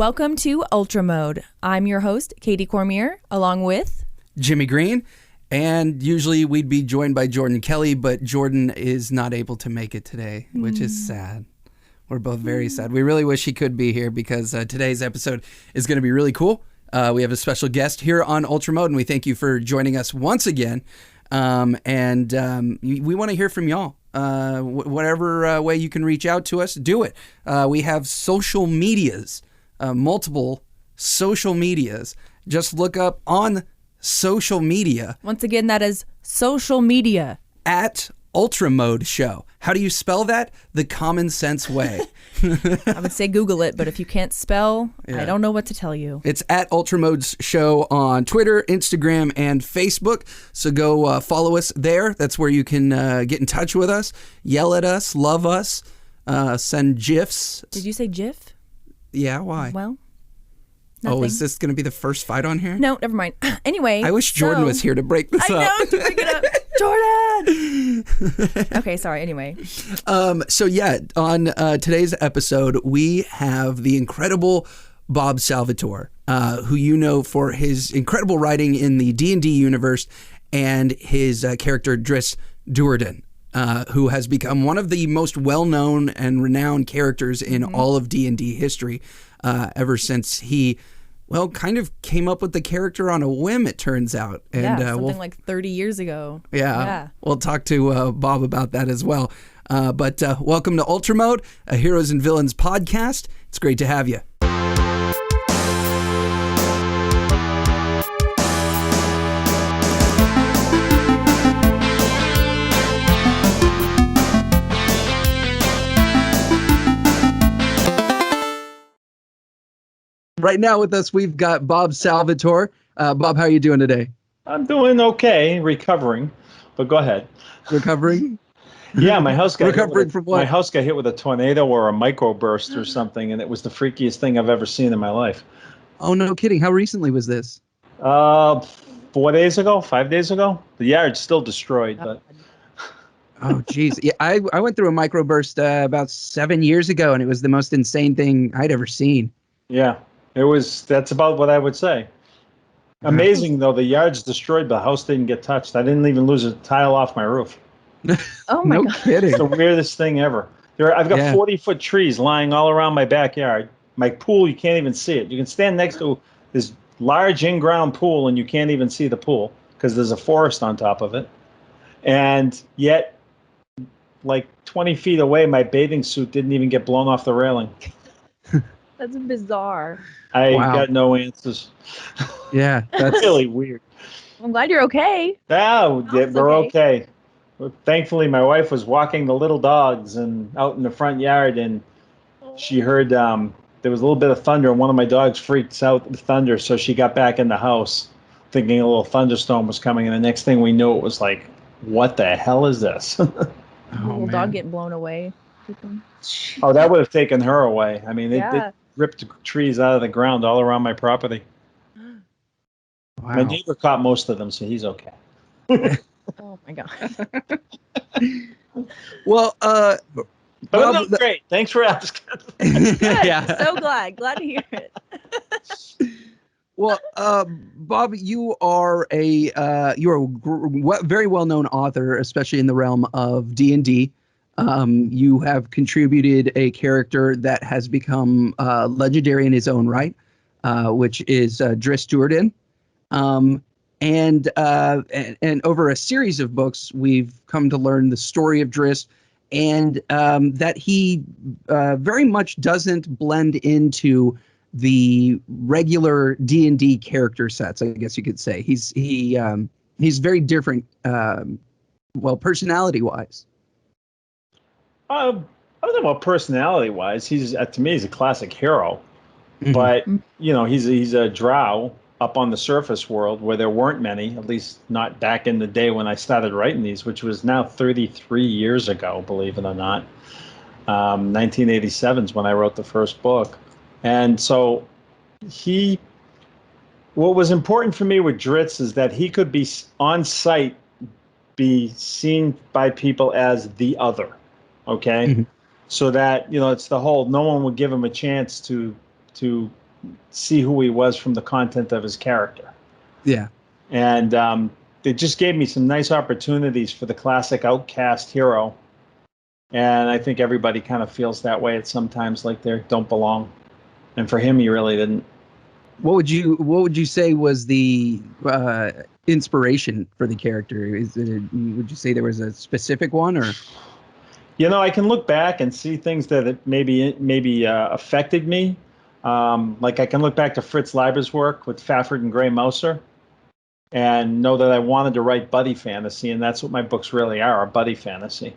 Welcome to Ultramode. I'm your host, Katie Cormier, along with Jimmy Green, and usually we'd be joined by Jordan Kelly, but Jordan is not able to make it today, which is sad. We're both very sad. We really wish he could be here because today's episode is going to be really cool. We have a special guest here on Ultramode, and we thank you for joining us once again. We want to hear from y'all. Whatever way you can reach out to us, do it. We have social medias, multiple social medias. Just look up on social media. Once again, that is social media. At Ultramode Show. How do you spell that? The common sense way. I would say Google it, but if you can't spell, I don't know what to tell you. It's at Ultramode's Show on Twitter, Instagram, and Facebook. So go follow us there. That's where you can get in touch with us, yell at us, love us, send GIFs. Did you say GIF? Yeah, why? Well, nothing. Oh, is this going to be the first fight on here? No, never mind. Anyway. I wish Jordan was here to break this up. I know, to break it up. Jordan! Okay, sorry, anyway. On today's episode, we have the incredible Bob Salvatore, who you know for his incredible writing in the D&D universe and his character Drizzt Do'Urden, who has become one of the most well-known and renowned characters in all of D&D history ever since he kind of came up with the character on a whim, it turns out. And, something like 30 years ago. Yeah. We'll talk to Bob about that as well. But welcome to Ultramode, a Heroes and Villains podcast. It's great to have you. Right now with us, we've got Bob Salvatore. Bob, how are you doing today? I'm doing okay, recovering, but go ahead. Recovering? Yeah, my house got recovering from what? My house got hit with a tornado or a microburst or something, and it was the freakiest thing I've ever seen in my life. Oh, no kidding. How recently was this? 4 days ago, 5 days ago. The yard's still destroyed, but... Oh, geez. Yeah, I went through a microburst about 7 years ago, and it was the most insane thing I'd ever seen. Yeah. That's about what I would say. Amazing, though. The yard's destroyed, but the house didn't get touched. I didn't even lose a tile off my roof. Oh, my God. Kidding. It's the weirdest thing ever. I've got 40-foot trees lying all around my backyard. My pool, you can't even see it. You can stand next to this large in-ground pool, and you can't even see the pool because there's a forest on top of it. And yet, like 20 feet away, my bathing suit didn't even get blown off the railing. That's bizarre. I got no answers. Yeah, that's really weird. I'm glad you're okay. Yeah, we're okay. Thankfully, my wife was walking the little dogs and out in the front yard, and she heard there was a little bit of thunder, and one of my dogs freaked out with thunder, so she got back in the house thinking a little thunderstorm was coming, and the next thing we knew, it was like, what the hell is this? Little dog getting blown away. Oh, that would have taken her away. I mean, Yeah. they ripped trees out of the ground all around my property. wow. My neighbor caught most of them, so he's okay. Oh, my God. Well, But Bob, no, great. Thanks for asking. Good. Yeah. So glad to hear it. Well, Bob, you are a very well-known author, especially in the realm of D&D. You have contributed a character that has become legendary in his own right, which is Drizzt Do'Urden. And over a series of books, we've come to learn the story of Drizzt, and that he very much doesn't blend into the regular D&D character sets, I guess you could say. He's very different, personality-wise. I don't know about personality-wise. He's to me, he's a classic hero. Mm-hmm. But he's a drow up on the surface world where there weren't many, at least not back in the day when I started writing these, which was now 33 years ago, believe it or not. 1987 is when I wrote the first book. And so what was important for me with Drizzt is that he could be on site, be seen by people as the other. Okay. Mm-hmm. So that, it's the whole, no one would give him a chance to see who he was from the content of his character. Yeah. And it just gave me some nice opportunities for the classic outcast hero. And I think everybody kind of feels that way at sometimes, like they don't belong. And for him, he really didn't. What would you say was the inspiration for the character? Would you say there was a specific one, or? I can look back and see things that maybe affected me. Like I can look back to Fritz Leiber's work with Fafford and Gray Mouser and know that I wanted to write buddy fantasy, and that's what my books really are, a buddy fantasy,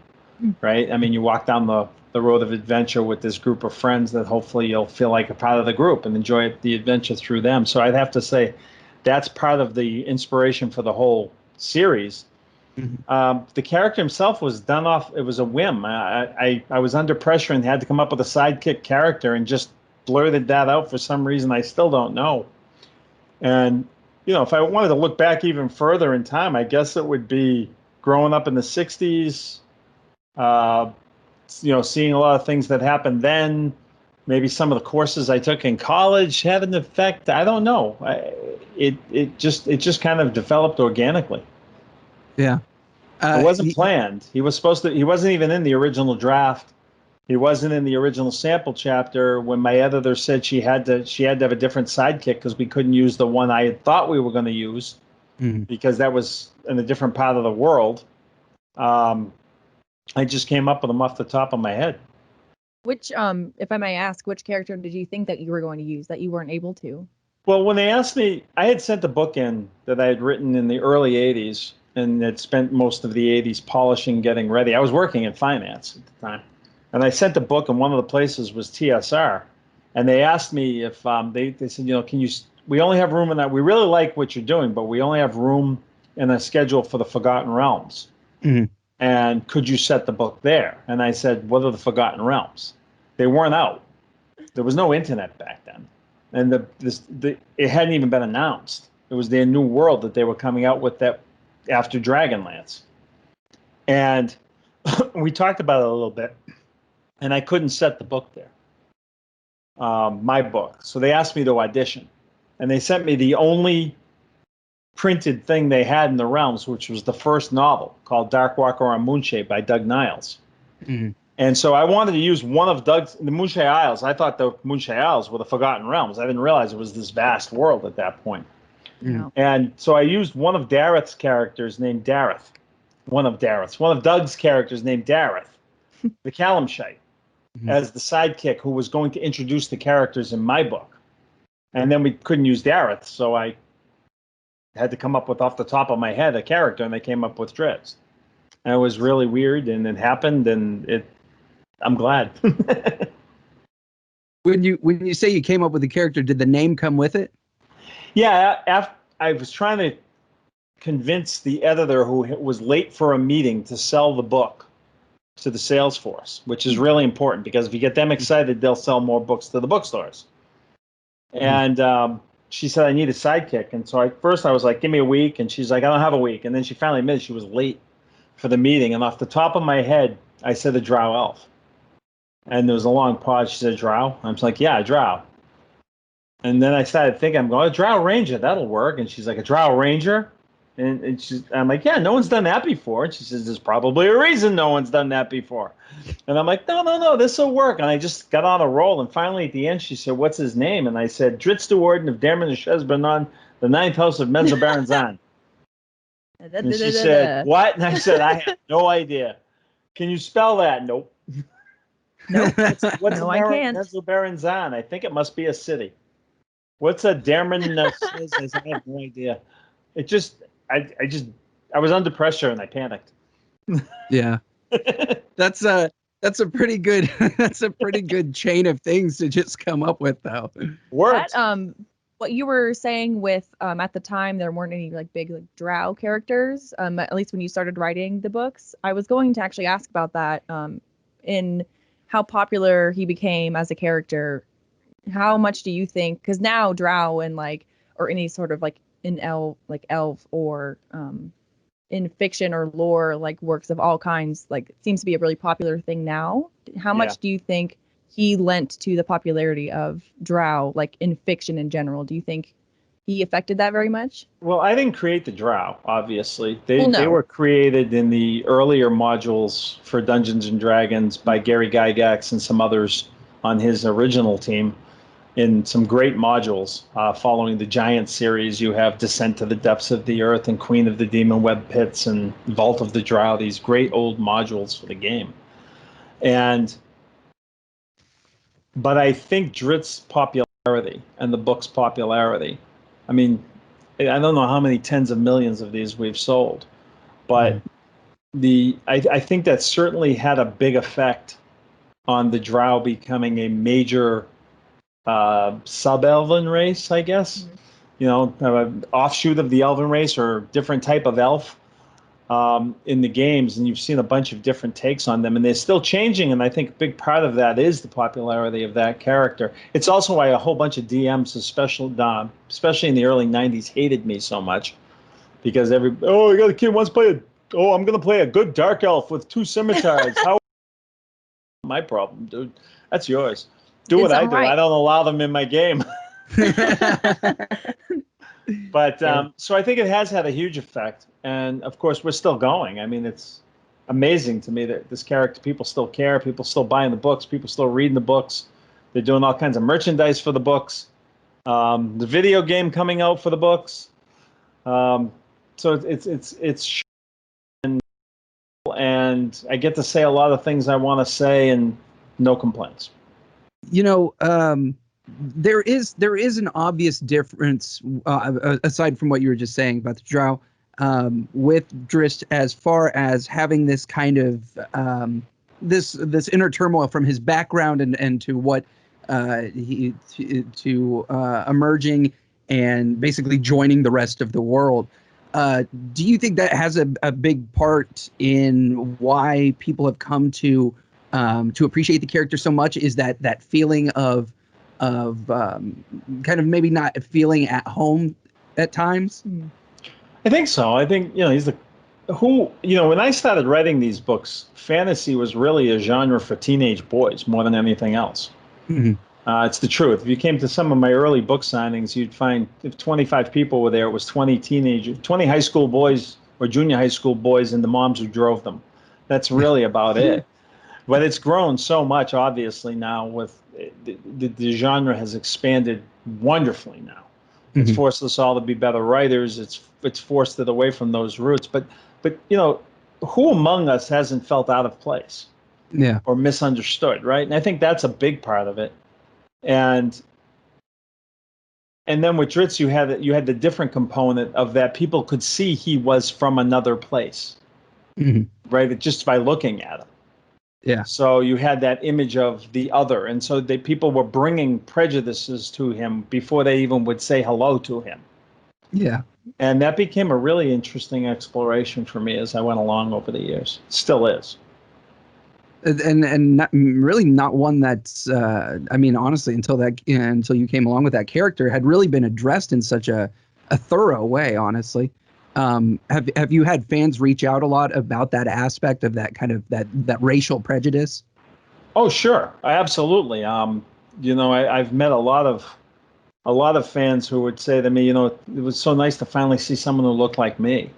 right? I mean, you walk down the road of adventure with this group of friends that hopefully you'll feel like a part of the group and enjoy the adventure through them. So I'd have to say that's part of the inspiration for the whole series. The character himself was done off. It was a whim. I was under pressure and had to come up with a sidekick character and just blurted that out for some reason. I still don't know. And, if I wanted to look back even further in time, I guess it would be growing up in the 60s, seeing a lot of things that happened then. Maybe some of the courses I took in college had an effect. I don't know. It just kind of developed organically. Yeah. It wasn't planned. He wasn't even in the original draft. He wasn't in the original sample chapter when my editor said she had to have a different sidekick because we couldn't use the one I had thought we were going to use because that was in a different part of the world. I just came up with them off the top of my head. Which, if I may ask, which character did you think that you were going to use that you weren't able to? Well, when they asked me, I had sent a book in that I had written in the early 80s and had spent most of the 80s polishing, getting ready. I was working in finance at the time. And I sent a book, and one of the places was TSR. And they asked me if they said, we only have room in that. We really like what you're doing, but we only have room in a schedule for the Forgotten Realms. Mm-hmm. And could you set the book there? And I said, what are the Forgotten Realms? They weren't out. There was no internet back then. And it hadn't even been announced. It was their new world that they were coming out with that after Dragonlance. And we talked about it a little bit. And I couldn't set the book there, my book. So they asked me to audition. And they sent me the only printed thing they had in the realms, which was the first novel called Dark Walker on Moonshape by Doug Niles. Mm-hmm. And so I wanted to use one of the Moonshae Isles. I thought the Moonshae Isles were the Forgotten Realms. I didn't realize it was this vast world at that point. Mm-hmm. And so I used one of Dareth's characters named Dareth. One of Doug's characters named Dareth, the Calamshite. Mm-hmm. As the sidekick who was going to introduce the characters in my book. And then we couldn't use Dareth, so I had to come up with, off the top of my head, a character, and they came up with Drizzt. And it was really weird, and it happened, and I'm glad. When you say you came up with the character, did the name come with it? Yeah, I was trying to convince the editor who was late for a meeting to sell the book to the sales force, which is really important because if you get them excited, they'll sell more books to the bookstores. And she said, I need a sidekick. And so first I was like, give me a week. And she's like, I don't have a week. And then she finally admitted she was late for the meeting. And off the top of my head, I said a drow elf. And there was a long pause. She said, drow? I was like, yeah, a drow. And then I started thinking, I'm going, a drow ranger, that'll work. And she's like, a drow ranger? And I'm like, yeah, no one's done that before. And she says, there's probably a reason no one's done that before. And I'm like, no, this will work. And I just got on a roll. And finally, at the end, she said, what's his name? And I said, Drizzt the Warden of Dairman and Shezbanon, the ninth house of Menzoberranzan. And she said, what? And I said, I have no idea. Can you spell that? Nope. Nope. What's no, I can't. Menzoberranzan? I think it must be a city. What's a Dairman? I have no idea. It just... I was under pressure and I panicked. Yeah. That's a pretty good chain of things to just come up with though. Worked. What you were saying with at the time there weren't any big drow characters, at least when you started writing the books. I was going to actually ask about that, in how popular he became as a character. How much do you think, because now drow and or any sort of in elf or in fiction or lore works of all kinds it seems to be a really popular thing now. How much do you think he lent to the popularity of drow, like in fiction in general? Do you think he affected that very much? Well, I didn't create the drow, obviously. Well, They no. were created in the earlier modules for Dungeons and Dragons by Gary Gygax and some others on his original team in some great modules. Following the Giant series, you have Descent to the Depths of the Earth and Queen of the Demon Web Pits and Vault of the Drow, these great old modules for the game. But I think Drizzt's popularity and the book's popularity, I mean, I don't know how many tens of millions of these we've sold, but I think that certainly had a big effect on the Drow becoming a major sub-elven race, I guess. You know, an offshoot of the elven race or different type of elf in the games, and you've seen a bunch of different takes on them, and they're still changing, and I think a big part of that is the popularity of that character. It's also why a whole bunch of DMs, especially in the early 90s, hated me so much, because I got a kid wants to play I'm going to play a good dark elf with 2 scimitars. How? My problem, dude. That's yours. Do what I do. Right. I don't allow them in my game. But so I think it has had a huge effect, and of course we're still going. I mean, it's amazing to me that this character, people still care, people still buying the books, people still reading the books. They're doing all kinds of merchandise for the books. The video game coming out for the books. So it's and I get to say a lot of things I want to say, and no complaints. You know, there is an obvious difference aside from what you were just saying about the Drow with Drizzt, as far as having this kind of this inner turmoil from his background and to what emerging and basically joining the rest of the world. Do you think that has a big part in why people have come to appreciate the character so much? Is that feeling of kind of maybe not feeling at home at times? I think so. I think, he's when I started writing these books, fantasy was really a genre for teenage boys more than anything else. Mm-hmm. It's the truth. If you came to some of my early book signings, you'd find if 25 people were there, it was 20 high school boys or junior high school boys and the moms who drove them. That's really about it. But it's grown so much, obviously, now with the genre has expanded wonderfully now. It's forced us all to be better writers. It's forced it away from those roots. But who among us hasn't felt out of place? Yeah. Or misunderstood, right? And I think that's a big part of it. And then with Drizzt, you had the different component of that people could see he was from another place, right? Just by looking at him. Yeah. So you had that image of the other, and so people were bringing prejudices to him before they even would say hello to him. Yeah. And that became a really interesting exploration for me as I went along over the years. Still is. And really not one that's I mean, honestly, until you came along with that character, had really been addressed in such a thorough way, honestly. Have you had fans reach out a lot about that aspect of that kind of that racial prejudice? Oh, sure, absolutely. I've met a lot of fans who would say to me, it was so nice to finally see someone who looked like me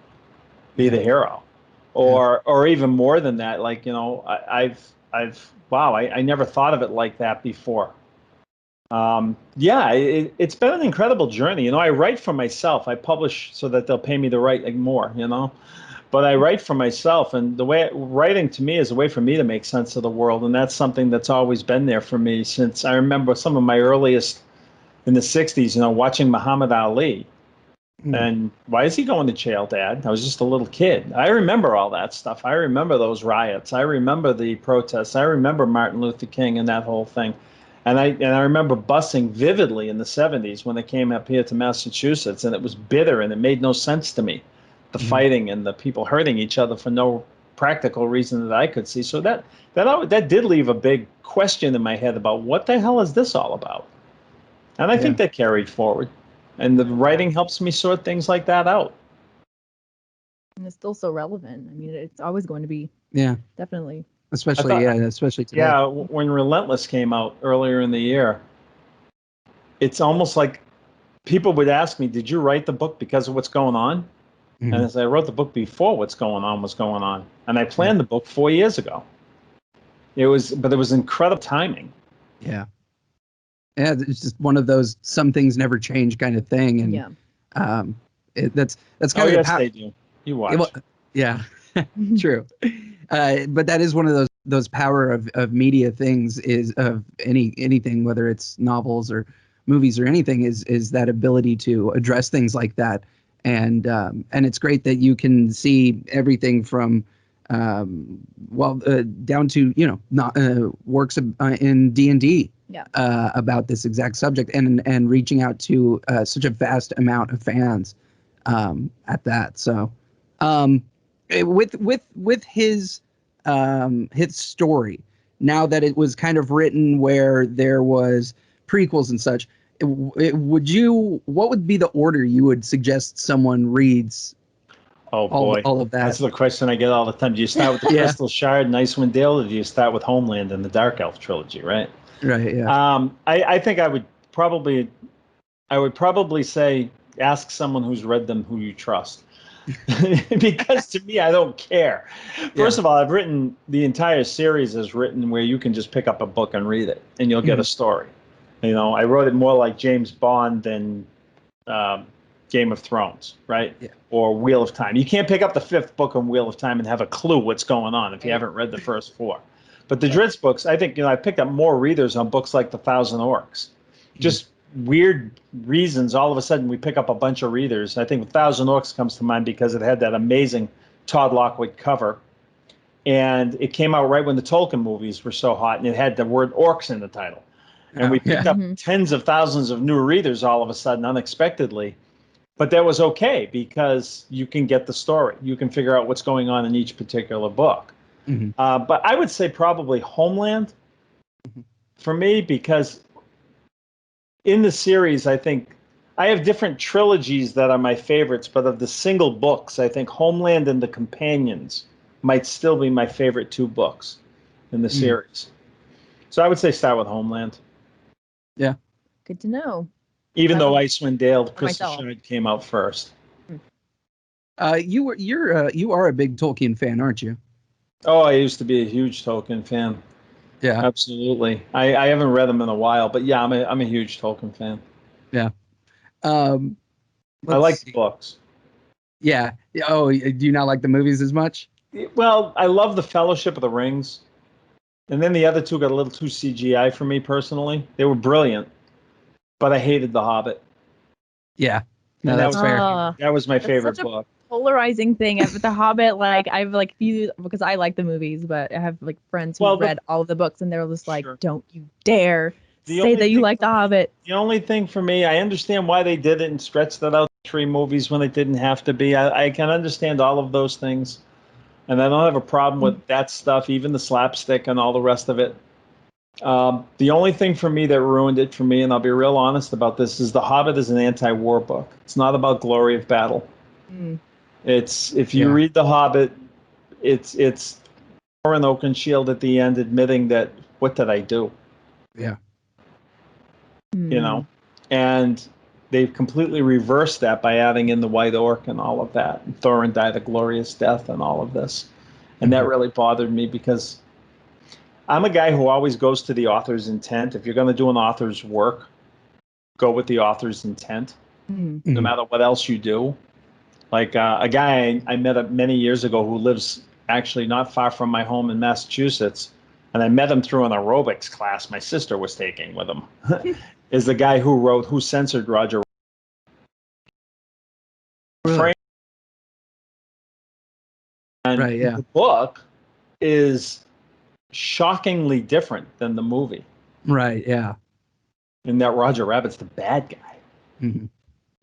be the hero. Or even more than that, like, I never thought of it like that before. It's been an incredible journey. I write for myself. I publish so that they'll pay me to write more, but I write for myself, and writing to me is a way for me to make sense of the world. And that's something that's always been there for me since I remember some of my earliest in the 60s, watching Muhammad Ali. And why is he going to jail, Dad? I was just a little kid. I remember all that stuff. I remember those riots. I remember the protests. I remember Martin Luther King and that whole thing. And I remember busing vividly in the 70s when they came up here to Massachusetts, and it was bitter and it made no sense to me, the fighting and the people hurting each other for no practical reason that I could see. So that did leave a big question in my head about what the hell is this all about? And I think that carried forward. And the writing helps me sort things like that out. And it's still so relevant. I mean, it's always going to be. Yeah. Definitely. especially especially today. Yeah, when Relentless came out earlier in the year, it's almost like people would ask me, "Did you write the book because of what's going on?" Mm-hmm. And as I wrote the book before what's going on was going on, and I planned the book 4 years ago. It was incredible timing. Yeah. Yeah, it's just one of those some things never change kind of thing, and that's kind of yes, they do. You watch. Yeah, true. But that is one of those power of media things, is of anything, whether it's novels or movies or anything, is that ability to address things like that, and it's great that you can see everything from down to not works in D&D about this exact subject, and reaching out to such a vast amount of fans at that. So with his story, now that it was kind of written where there was prequels and such, what would be the order you would suggest someone reads? Oh boy, all of that. That's the question I get all the time. Do you start with the Crystal Shard and Icewind Dale, or do you start with Homeland and the Dark Elf trilogy? Right. Right. Yeah. I think I would probably say ask someone who's read them who you trust. Because to me, I don't care. First of all, I've written the entire series is written where you can just pick up a book and read it, and you'll get a story. I wrote it more like James Bond than Game of Thrones, right? Yeah. Or Wheel of Time. You can't pick up the 5th book on Wheel of Time and have a clue what's going on if you haven't read the first 4. But the Drizzt books, I think, I picked up more readers on books like The Thousand Orcs. Just weird reasons. All of a sudden, we pick up a bunch of readers. I think The Thousand Orcs comes to mind because it had that amazing Todd Lockwood cover. And it came out right when the Tolkien movies were so hot, and it had the word orcs in the title. And we picked up tens of thousands of new readers all of a sudden, unexpectedly. But that was okay because you can get the story. You can figure out what's going on in each particular book. But I would say probably Homeland for me, because in the series, I think I have different trilogies that are my favorites, but of the single books, I think Homeland and The Companions might still be my favorite 2 books in the series. So I would say start with Homeland. Yeah. Good to know. Even though Icewind Dale, Crystal Shard came out first. You are a big Tolkien fan, aren't you? Oh, I used to be a huge Tolkien fan. Yeah, absolutely. I haven't read them in a while, but yeah, I'm a huge Tolkien fan. Yeah. I like the books. Yeah. Oh, do you not like the movies as much? Well, I love the Fellowship of the Rings, and then the other 2 got a little too CGI for me personally. They were brilliant, but I hated The Hobbit. Yeah. No, that's fair. That was my favorite book. Polarizing thing of The Hobbit. Like I've few, because I like the movies, but I have friends who read all of the books, and they're just like, don't you dare say that you like The Hobbit. The only thing for me, I understand why they did it and stretched it out 3 movies when it didn't have to be. I can understand all of those things, and I don't have a problem with that stuff, even the slapstick and all the rest of it. The only thing for me that ruined it for me, and I'll be real honest about this, is The Hobbit is an anti-war book. It's not about glory of battle. It's, if you read The Hobbit, it's Thorin Oakenshield at the end admitting that, what did I do? Yeah. And they've completely reversed that by adding in the White Orc and all of that. And Thorin died a glorious death and all of this. And that really bothered me because I'm a guy who always goes to the author's intent. If you're going to do an author's work, go with the author's intent, no matter what else you do. Like a guy I met many years ago who lives actually not far from my home in Massachusetts, and I met him through an aerobics class my sister was taking with him, is the guy who censored Roger. Really? And the book is shockingly different than the movie. Right, yeah. And that Roger Rabbit's the bad guy.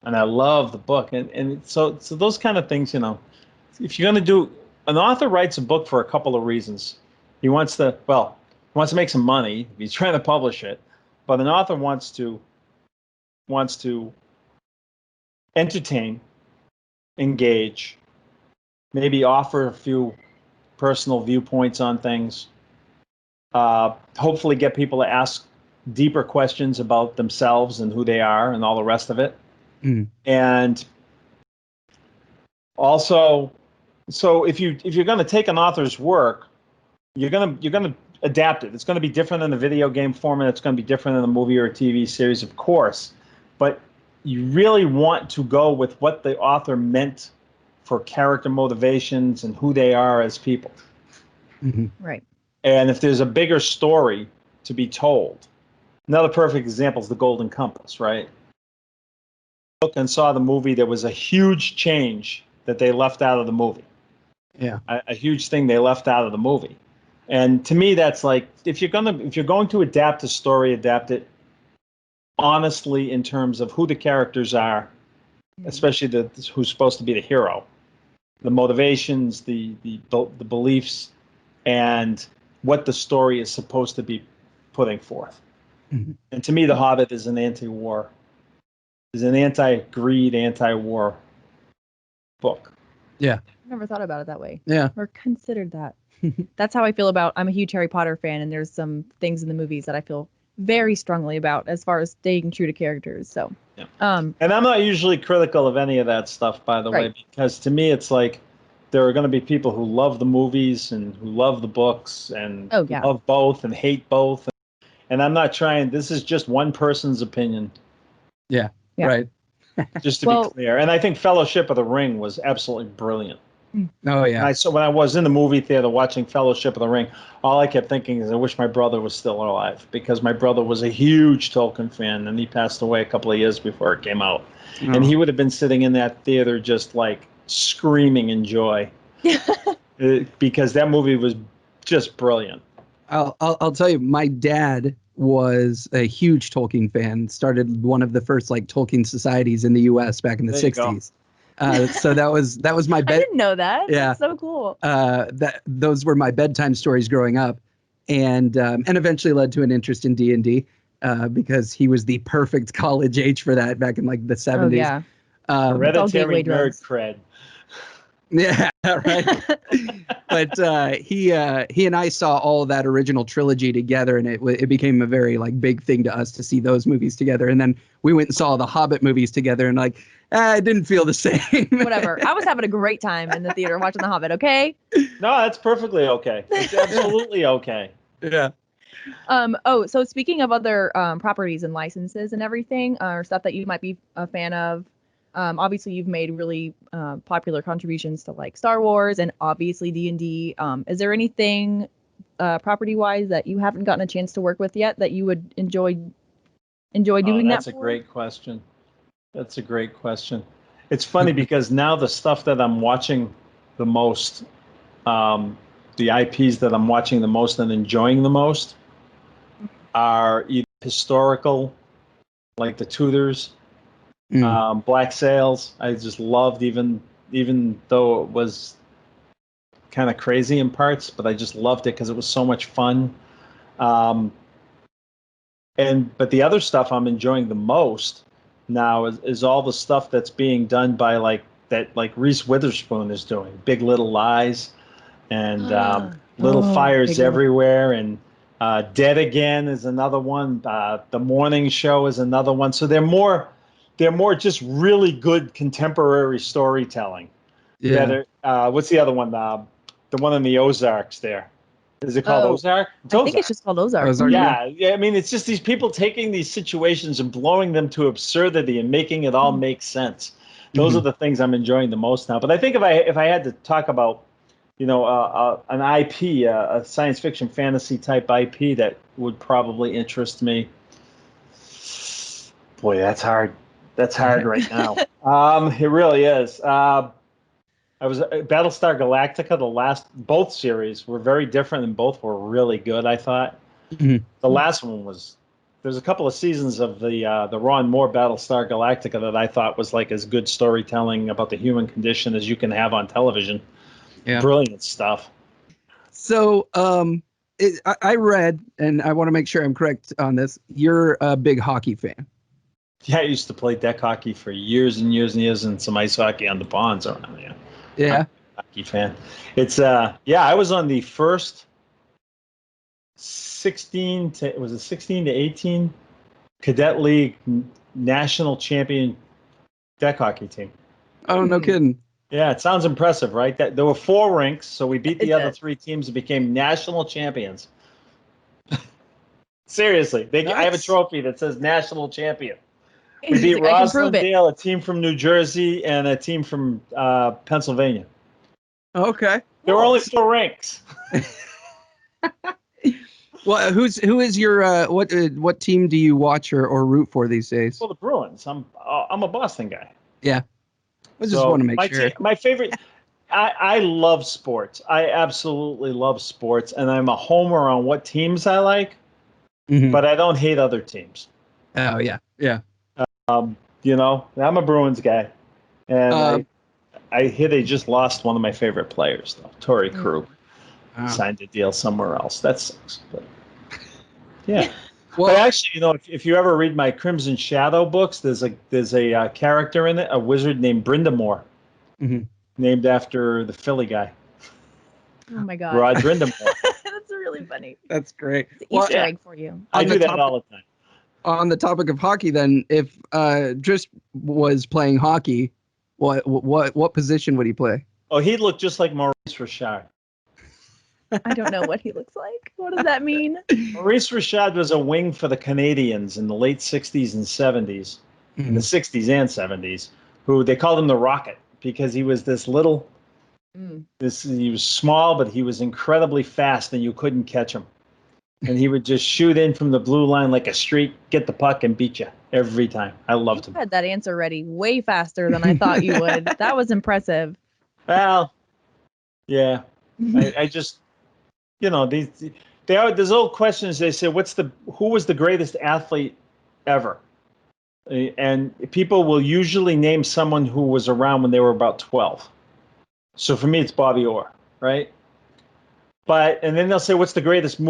And I love the book. And so those kind of things, if you're going to do, an author writes a book for a couple of reasons. He wants to make some money. He's trying to publish it. But an author wants to entertain, engage, maybe offer a few personal viewpoints on things, hopefully get people to ask deeper questions about themselves and who they are and all the rest of it. And also, so if you're going to take an author's work, you're gonna adapt it. It's going to be different in the video game format. It's going to be different in a movie or a TV series, of course. But you really want to go with what the author meant for character motivations and who they are as people. Right. And if there's a bigger story to be told, another perfect example is The Golden Compass, right? Look and saw the movie, there was a huge change that they left out of the movie. Yeah. A huge thing they left out of the movie. And to me, that's like, if you're going to adapt a story, adapt it honestly in terms of who the characters are, especially who's supposed to be the hero, the motivations, the beliefs, and what the story is supposed to be putting forth. And to me, The Hobbit is an anti-war, is an anti-greed, anti-war book. Yeah. I've never thought about it that way. Yeah. Or considered that. That's how I feel about, I'm a huge Harry Potter fan, and there's some things in the movies that I feel very strongly about as far as staying true to characters. So, yeah. And I'm not usually critical of any of that stuff, by the way, because to me, it's like there are going to be people who love the movies and who love the books and love both and hate both. And I'm not trying, this is just one person's opinion. Yeah. Right. Just to be clear. And I think Fellowship of the Ring was absolutely brilliant. Oh, yeah. So when I was in the movie theater watching Fellowship of the Ring, all I kept thinking is I wish my brother was still alive, because my brother was a huge Tolkien fan, and he passed away a couple of years before it came out. And he would have been sitting in that theater just like screaming in joy because that movie was just brilliant. I'll tell you, my dad was a huge Tolkien fan, started one of the first like Tolkien societies in the US back in the 60s. So that was my bed. I didn't know that. Yeah. That's so cool. Those were my bedtime stories growing up, and eventually led to an interest in D&D because he was the perfect college age for that back in like the 70s. Oh, yeah. Hereditary nerd cred. Yeah, right. But he and I saw all that original trilogy together, and it became a very like big thing to us to see those movies together. And then we went and saw the Hobbit movies together, and like it didn't feel the same. Whatever. I was having a great time in the theater watching the Hobbit. Okay. No, that's perfectly okay. It's absolutely okay. Yeah. So speaking of other properties and licenses and everything, or stuff that you might be a fan of. Obviously, you've made really popular contributions to like Star Wars and obviously D&D. Is there anything property-wise that you haven't gotten a chance to work with yet that you would enjoy doing that for? That's a great question. That's a great question. It's funny because now the stuff that I'm watching the most, the IPs that I'm watching the most and enjoying the most are either historical, like the Tudors, Black Sails. I just loved, even though it was kind of crazy in parts, but I just loved it because it was so much fun. But the other stuff I'm enjoying the most now is all the stuff that's being done by like Reese Witherspoon is doing, Big Little Lies, and Little Fires Everywhere, and Dead Again is another one. The Morning Show is another one. So they're more just really good contemporary storytelling. Yeah. What's the other one? The one in the Ozarks there. Is it called Ozark? I think it's just called Ozark. Yeah. I mean, it's just these people taking these situations and blowing them to absurdity and making it all make sense. Those are the things I'm enjoying the most now. But I think if I had to talk about, an IP, a science fiction fantasy type IP that would probably interest me. Boy, that's hard. That's hard right now. It really is. I was Battlestar Galactica. Both series were very different, and both were really good, I thought. The last one was. There's a couple of seasons of the Ron Moore Battlestar Galactica that I thought was like as good storytelling about the human condition as you can have on television. Yeah. Brilliant stuff. So I read, and I want to make sure I'm correct on this. You're a big hockey fan. Yeah, I used to play deck hockey for years and years and years, and some ice hockey on the ponds around here. Yeah. I'm a hockey fan. It's I was on the first 16 to, was it 16 to 18 Cadet League national champion deck hockey team. Oh, no kidding. Yeah, it sounds impressive, right? That there were 4 rinks, so we beat the other does. 3 teams and became national champions. Seriously, I have a Nice. trophy that says national champion. We He's beat like, I can prove it. Roslindale, a team from New Jersey, and a team from Pennsylvania. Okay. There were only 4 rinks. Well, who is your what team do you watch or root for these days? Well, the Bruins. I'm a Boston guy. Yeah. I just want to make sure. My favorite. I love sports. I absolutely love sports, and I'm a homer on what teams I like, but I don't hate other teams. Oh yeah, yeah. You know, I'm a Bruins guy, and I hear they just lost one of my favorite players, though. Torrey Krug signed a deal somewhere else. That sucks. But yeah. Well, but actually, you know, if you ever read my Crimson Shadow books, there's a character in it, a wizard named Brindamore, named after the Philly guy. Oh my God, Rod Brindamore. That's really funny. That's great. It's an Easter egg for you. I do that all the time. On the topic of hockey, then, if Drizzt was playing hockey, what position would he play? Oh, he'd look just like Maurice Richard. I don't know what he looks like. What does that mean? Maurice Richard was a wing for the Canadians in the late 60s and 70s, in the 60s and 70s, who they called him the Rocket because he was this little, he was small, but he was incredibly fast and you couldn't catch him. And he would just shoot in from the blue line like a streak, get the puck, and beat you every time. I loved him. You had that answer ready way faster than I thought you would. That was impressive. Well, yeah. I just, you know, there's old questions. They say, who was the greatest athlete ever? And people will usually name someone who was around when they were about 12. So for me, it's Bobby Orr, right? And then they'll say, what's the greatest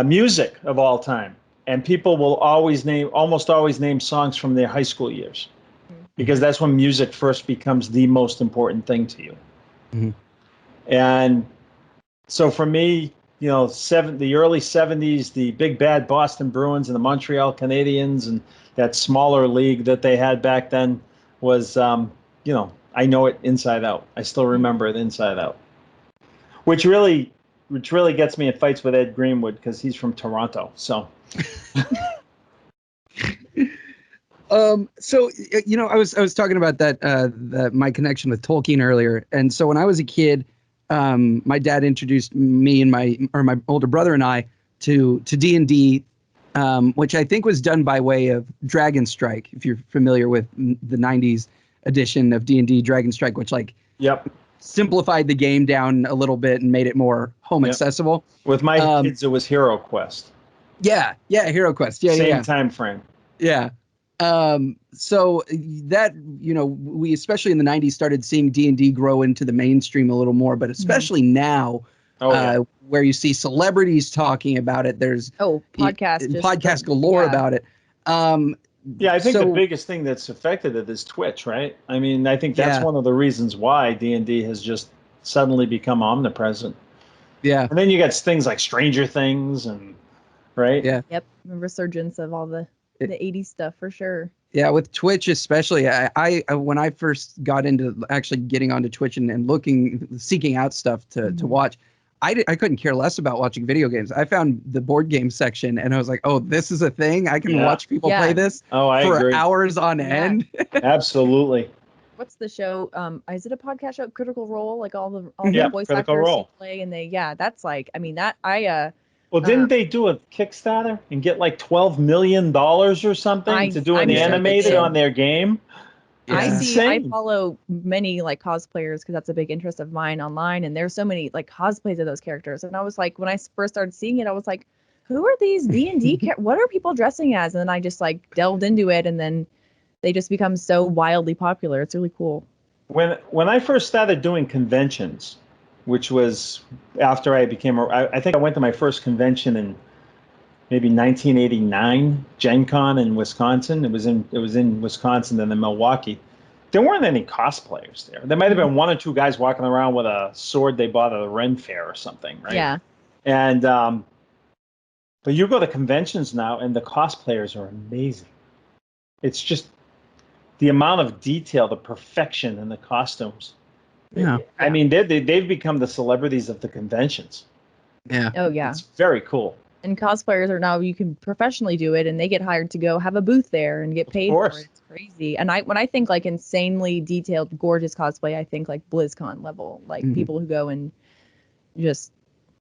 music of all time? And people will almost always name songs from their high school years, because that's when music first becomes the most important thing to you. And so for me, you know, the early 70s, the big bad Boston Bruins and the Montreal Canadiens and that smaller league that they had back then was, you know, I know it inside out. I still remember it inside out, which really gets me in fights with Ed Greenwood because he's from Toronto. So, so you know, I was talking about that my connection with Tolkien earlier, and so when I was a kid, my dad introduced me and my older brother and I to D&D, which I think was done by way of Dragon Strike. If you're familiar with the '90s edition of D&D, Dragon Strike, which simplified the game down a little bit and made it more home accessible. With my kids, it was Hero Quest. Yeah, Hero Quest. Same time frame. Yeah. So that, you know, we especially in the '90s started seeing D&D grow into the mainstream a little more, but especially now, where you see celebrities talking about it. There's podcast galore about it. Yeah, I think the biggest thing that's affected it is Twitch, right? I mean, I think that's one of the reasons why D&D has just suddenly become omnipresent. Yeah. And then you got things like Stranger Things right? Yeah. Yep. The resurgence of all the 80s stuff for sure. Yeah, with Twitch especially, I when I first got into actually getting onto Twitch and seeking out stuff to watch, I couldn't care less about watching video games. I found the board game section and I was like, oh, this is a thing? I can watch people play this for agree. hours on end. Absolutely. What's the show? Is it a podcast show? Critical Role, like all the voice actors play, and that's like, I mean, that well, didn't they do a Kickstarter and get like $12 million or something to do an animated on their game? Yeah. I follow many like cosplayers because that's a big interest of mine online, and there's so many like cosplays of those characters. And I was like, when I first started seeing it, I was like, who are these D&D? What are people dressing as? And then I just like delved into it, and then they just become so wildly popular. It's really cool. When I first started doing conventions, which was after I became I think I went to my first convention in maybe 1989, Gen Con in Wisconsin. It was in Wisconsin and then Milwaukee. There weren't any cosplayers there. There might have been one or two guys walking around with a sword they bought at a Ren Fair or something, right? Yeah. And But you go to conventions now, and the cosplayers are amazing. It's just the amount of detail, the perfection in the costumes. Yeah. I mean, they've become the celebrities of the conventions. Yeah. Oh yeah. It's very cool. And cosplayers are now, you can professionally do it, and they get hired to go have a booth there and get paid for it. It's crazy. And when I think like insanely detailed, gorgeous cosplay, I think like BlizzCon level, like people who go and just,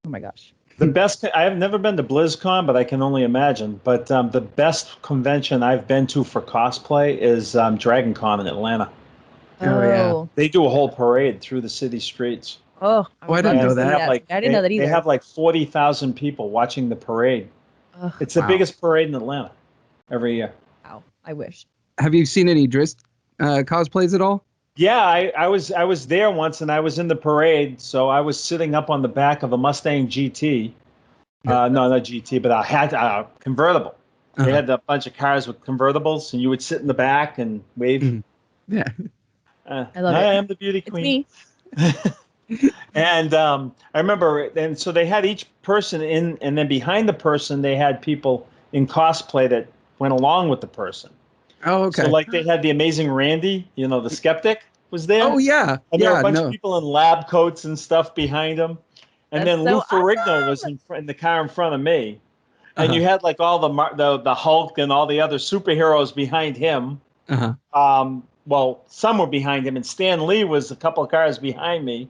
oh my gosh. The best, I have never been to BlizzCon, but I can only imagine. But the best convention I've been to for cosplay is Dragon Con in Atlanta. Oh, yeah. They do a whole parade through the city streets. Oh, I didn't know that. I didn't know that either. They have like 40,000 people watching the parade. It's the biggest parade in Atlanta every year. Wow, I wish. Have you seen any Drizzt cosplays at all? Yeah, I was there once, and I was in the parade, so I was sitting up on the back of a Mustang GT. No, not GT, but I had a convertible. They had a bunch of cars with convertibles, and you would sit in the back and wave. Yeah. I love it. I am the beauty queen. It's me. And I remember, and so they had each person in, and then behind the person, they had people in cosplay that went along with the person. Oh, okay. So like they had the amazing Randy, the skeptic was there. Oh, yeah. And there were a bunch of people in lab coats and stuff behind them. And then Lou Ferrigno was in the car in front of me. And you had like all the Hulk and all the other superheroes behind him. Well, some were behind him, and Stan Lee was a couple of cars behind me.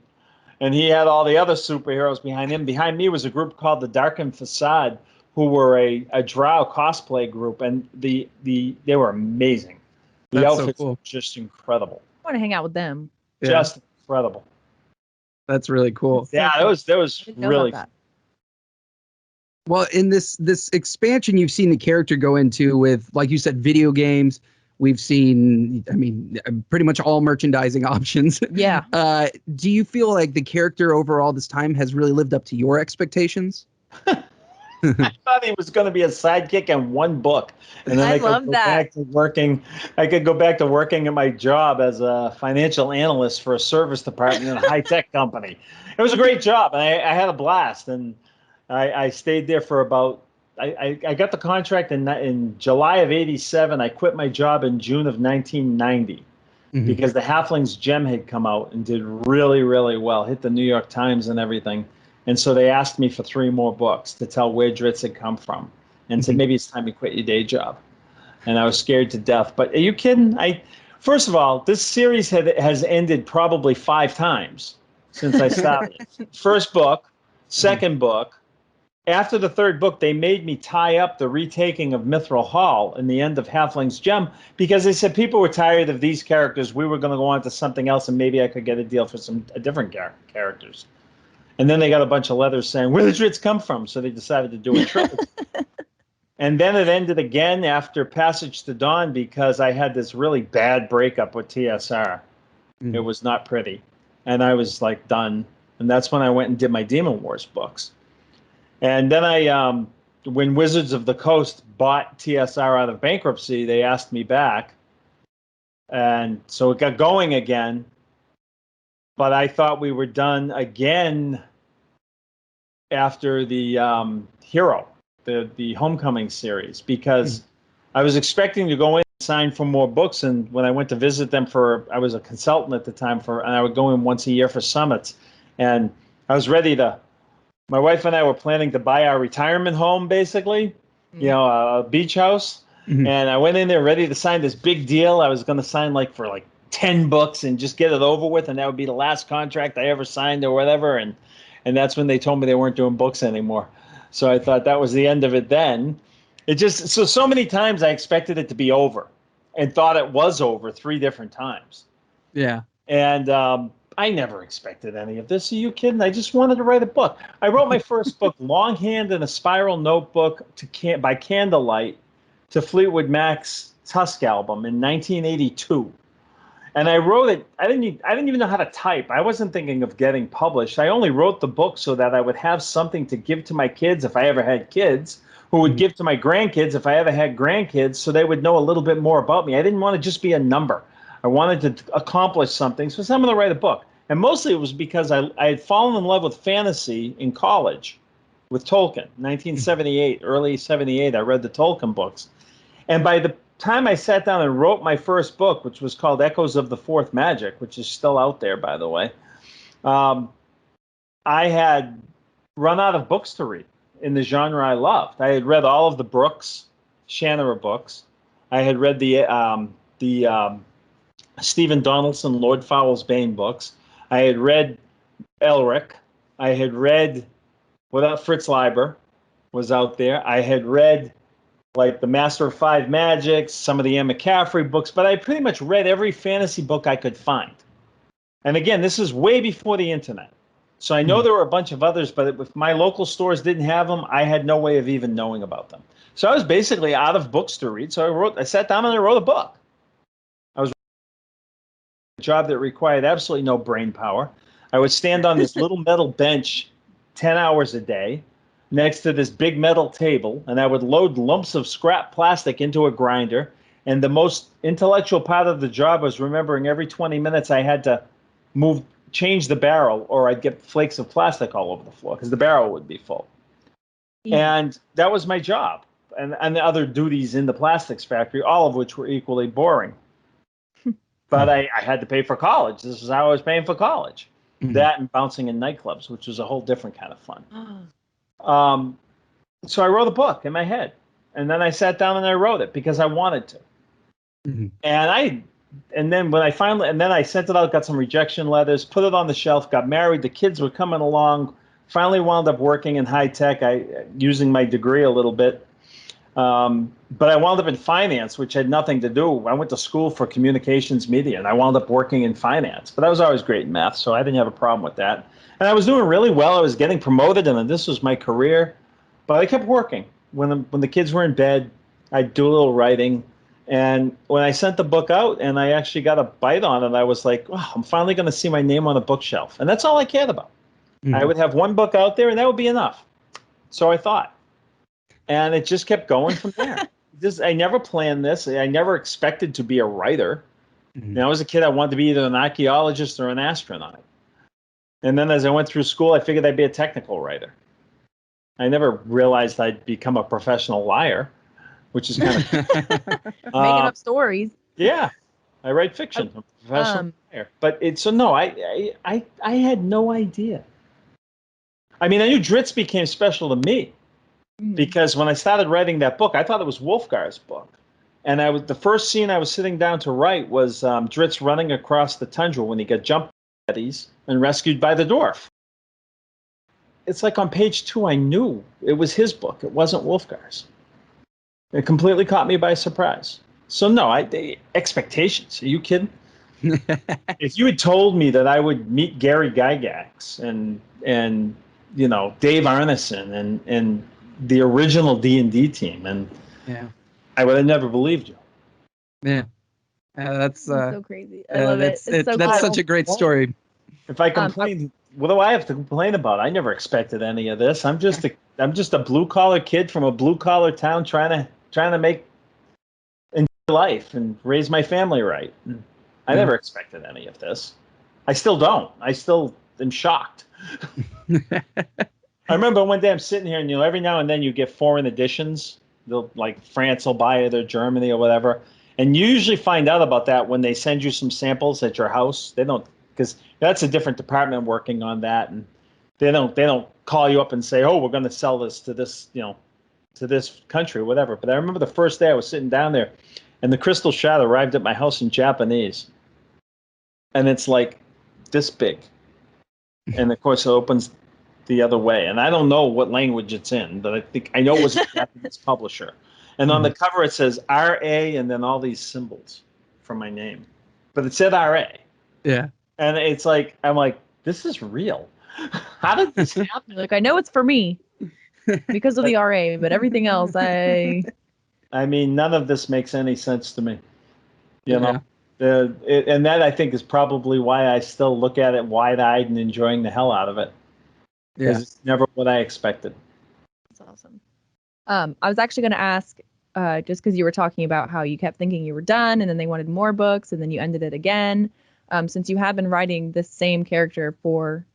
And he had all the other superheroes behind him. Behind me was a group called the Darkened Facade, who were a Drow cosplay group, and they were amazing. The outfits were just incredible. I want to hang out with them. Just incredible. That's really cool. Yeah, that was really fun. Well, in this expansion, you've seen the character go into with, like you said, video games. We've seen, pretty much all merchandising options. Yeah. Do you feel like the character overall this time has really lived up to your expectations? I thought he was going to be a sidekick in one book, and then I could go back to working. I could go back to working at my job as a financial analyst for a service department in a high-tech company. It was a great job, and I had a blast, and I stayed there for about. I got the contract in July of '87. I quit my job in June of 1990 because the Halflings Gem had come out and did really, really well, hit the New York Times and everything. And so they asked me for 3 more books to tell where Drizzt had come from, and said maybe it's time to quit your day job. And I was scared to death. But are you kidding? First of all, this series has ended probably 5 times since I started. First book, second book. After the third book, they made me tie up the retaking of Mithril Hall in the end of Halfling's Gem because they said people were tired of these characters. We were going to go on to something else, and maybe I could get a deal for some different characters. And then they got a bunch of letters saying, where did Drizzt come from? So they decided to do a trilogy. And then it ended again after Passage to Dawn because I had this really bad breakup with TSR. It was not pretty. And I was like done. And that's when I went and did my DemonWars books. And then when Wizards of the Coast bought TSR out of bankruptcy, they asked me back. And so it got going again. But I thought we were done again after the Hero, the Homecoming series, because I was expecting to go in and sign for more books. And when I went to visit them I was a consultant at the time and I would go in once a year for summits. And I was ready my wife and I were planning to buy our retirement home, basically, a beach house. And I went in there ready to sign this big deal. I was going to sign for 10 books and just get it over with, and that would be the last contract I ever signed or whatever. And that's when they told me they weren't doing books anymore. So I thought that was the end of it then. It just so many times I expected it to be over and thought it was over 3 different times. Yeah. And I never expected any of this. Are you kidding? I just wanted to write a book. I wrote my first book, longhand in a spiral notebook by candlelight to Fleetwood Mac's Tusk album in 1982. And I wrote it. I didn't even know how to type. I wasn't thinking of getting published. I only wrote the book so that I would have something to give to my kids if I ever had kids, who would give to my grandkids if I ever had grandkids, so they would know a little bit more about me. I didn't want to just be a number. I wanted to accomplish something. So I'm going to write a book. And mostly it was because I had fallen in love with fantasy in college. with Tolkien. 1978, early 78, I read the Tolkien books. And by the time I sat down and wrote my first book, which was called Echoes of the Fourth Magic, which is still out there, by the way, I had run out of books to read in the genre I loved. I had read all of the Brooks, Shannara books. I had read the Stephen Donaldson, Lord Fowl's Bane books. I had read Elric. I had read without Fritz Leiber was out there. I had read like the Master of Five Magics, some of the Ian McCaffrey books, but I pretty much read every fantasy book I could find. And again, this is way before the internet. So I know there were a bunch of others, but if my local stores didn't have them, I had no way of even knowing about them. So I was basically out of books to read. So I sat down and I wrote a book. I was a job that required absolutely no brain power. I would stand on this little metal bench 10 hours a day next to this big metal table, and I would load lumps of scrap plastic into a grinder. And the most intellectual part of the job was remembering every 20 minutes I had to change the barrel, or I'd get flakes of plastic all over the floor because the barrel would be full. Yeah. And that was my job, and the other duties in the plastics factory, all of which were equally boring. But I had to pay for college. This is how I was paying for college. That and bouncing in nightclubs, which was a whole different kind of fun. So I wrote a book in my head, and then I sat down and I wrote it because I wanted to. And then when I I sent it out, got some rejection letters, put it on the shelf, got married. The kids were coming along. Finally wound up working in high tech, using my degree a little bit. But I wound up in finance, which had nothing to do. I went to school for communications media, and I wound up working in finance. But I was always great in math, so I didn't have a problem with that. And I was doing really well. I was getting promoted, and this was my career. But I kept working. When the kids were in bed, I'd do a little writing. And when I sent the book out and I actually got a bite on it, I was like, wow, I'm finally going to see my name on a bookshelf. And that's all I cared about. I would have one book out there, and that would be enough. So I thought. And it just kept going from there. I never planned this. I never expected to be a writer. When I was a kid, I wanted to be either an archaeologist or an astronaut. And then as I went through school, I figured I'd be a technical writer. I never realized I'd become a professional liar, which is kind of making up stories. Yeah, I write fiction. I'm a professional writer. But I had no idea. I mean, I knew Drizzt became special to me because when I started writing that book, I thought it was Wolfgar's book. And the first scene I was sitting down to write was Drizzt running across the tundra when he got jumped by Yetis and rescued by the dwarf. It's like on page 2, I knew it was his book. It wasn't Wolfgar's. It completely caught me by surprise. So no, expectations. Are you kidding? If you had told me that I would meet Gary Gygax and Dave Arneson and the original D&D team, and I would have never believed you. Yeah, that's so crazy. I love it. It's so that's cool. such a great story. If I complain, what do I have to complain about? I never expected any of this. I'm just a blue collar kid from a blue collar town trying to make enjoy life and raise my family right. I never expected any of this. I still don't. I still am shocked. I remember one day I'm sitting here, and every now and then you get foreign editions. Like France will buy it, or Germany or whatever, and you usually find out about that when they send you some samples at your house. They don't, because that's a different department working on that, and they don't call you up and say, oh, we're going to sell this to this to this country or whatever. But I remember the first day I was sitting down there, and the crystal shard arrived at my house in Japanese, and it's like this big, and of course it opens the other way, and I don't know what language it's in, but I know it was a Japanese publisher. And on the cover it says R.A. and then all these symbols for my name, but it said R.A. Yeah, and it's like I'm like, this is real. How did this happen? Like, I know it's for me because of the RA, but everything else, I mean, none of this makes any sense to me. You know, and that I think is probably why I still look at it wide-eyed and enjoying the hell out of it. Because it's never what I expected. That's awesome. I was actually going to ask, just because you were talking about how you kept thinking you were done, and then they wanted more books, and then you ended it again. Since you have been writing this same character for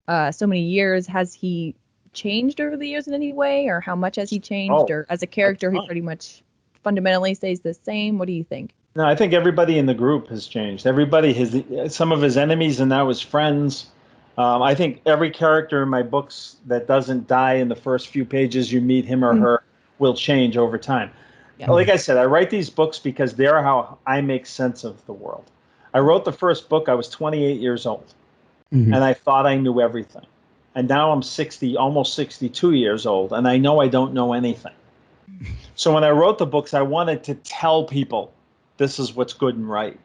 so many years, has he changed over the years in any way, or how much has he changed, Oh, or as a character he pretty much fundamentally stays the same? What do you think? No, I think everybody in the group has changed. Everybody has some of his enemies and now his friends. I think every character in my books that doesn't die in the first few pages you meet him or her will change over time. Yeah. Like I said, I write these books because they're how I make sense of the world. I wrote the first book, I was 28 years old, and I thought I knew everything. And now I'm 60, almost 62 years old, and I know I don't know anything. So when I wrote the books, I wanted to tell people this is what's good and right.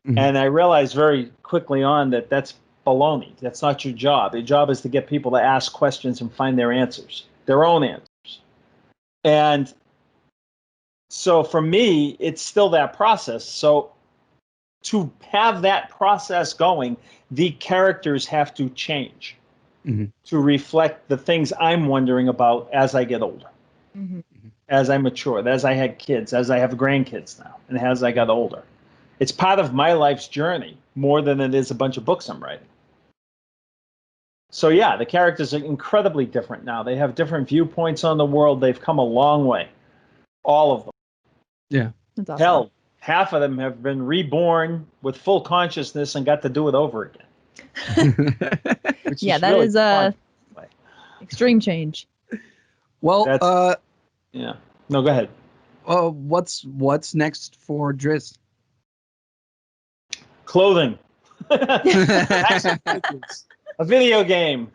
And I realized very quickly on that that's baloney. That's not your job. Your job is to get people to ask questions and find their answers, their own answers. And so for me, it's still that process. So to have that process going, the characters have to change to reflect the things I'm wondering about as I get older, as I mature, as I had kids, as I have grandkids now, and as I got older. It's part of my life's journey more than it is a bunch of books I'm writing. So yeah, the characters are incredibly different now. They have different viewpoints on the world. They've come a long way. All of them. Yeah. That's awesome. Hell, half of them have been reborn with full consciousness and got to do it over again. Yeah, that really is a extreme change. Well, yeah. No, go ahead. What's next for Drizzt? Clothing. A video game.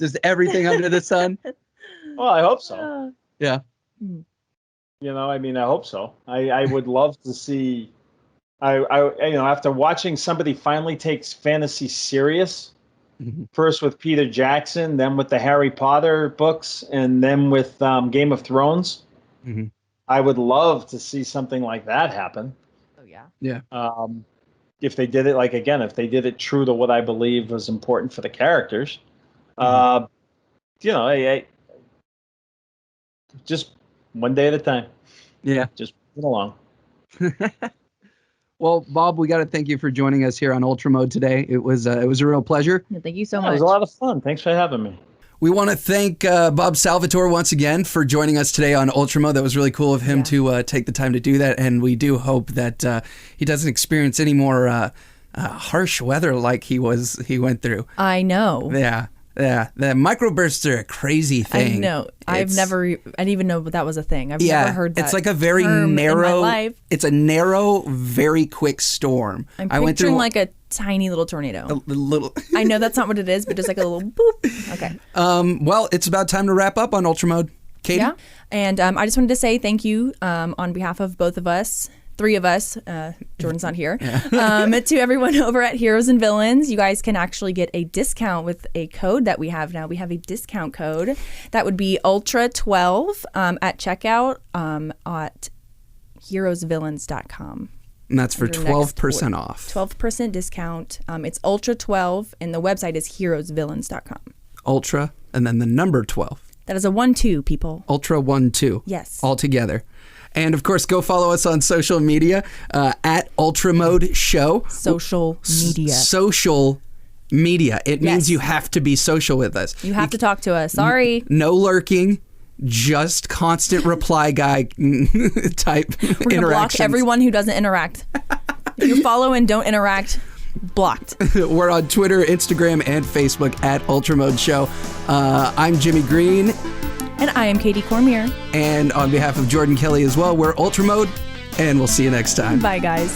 Just everything under the sun? Well, I hope so. Yeah. You know, I mean, I hope so. I would love to see. After watching somebody finally takes fantasy serious, first with Peter Jackson, then with the Harry Potter books, and then with Game of Thrones, I would love to see something like that happen. Oh yeah. Yeah. If they did it, if they did it true to what I believe was important for the characters, just one day at a time. Yeah. Just get along. Well, Bob, we got to thank you for joining us here on Ultramode today. It was a real pleasure. Yeah, thank you so much. It was a lot of fun. Thanks for having me. We want to thank Bob Salvatore once again for joining us today on Ultramode. That was really cool of him to take the time to do that, and we do hope that he doesn't experience any more harsh weather like he went through. I know. Yeah. Yeah, the microbursts are a crazy thing. I know. I didn't even know that was a thing. I've never heard that. It's like a very narrow. In my life. It's a narrow, very quick storm. I'm picturing like a tiny little tornado. A little. I know that's not what it is, but just like a little boop. Okay. Well, it's about time to wrap up on Ultramode. Katie? Yeah. And I just wanted to say thank you on behalf of both of us. Three of us, Jordan's not here, to everyone over at Heroes and Villains. You guys can actually get a discount with a code that we have now. We have a discount code that would be Ultra12 at checkout at heroesvillains.com. And that's for 12% off. 12% discount. It's Ultra12 and the website is heroesvillains.com. Ultra and then the number 12. That is a 1-2, people. Ultra 1-2. Yes. All together. And, of course, go follow us on social media at Ultramode Show. Social media. Social media. It means you have to be social with us. You have to talk to us. Sorry. No lurking. Just constant reply guy type interactions. We're going to block everyone who doesn't interact. If you follow and don't interact, blocked. We're on Twitter, Instagram, and Facebook at Ultramode Show. I'm Jimmy Green. And I am Katie Cormier. And on behalf of Jordan Kelly as well, we're Ultramode, and we'll see you next time. Bye, guys.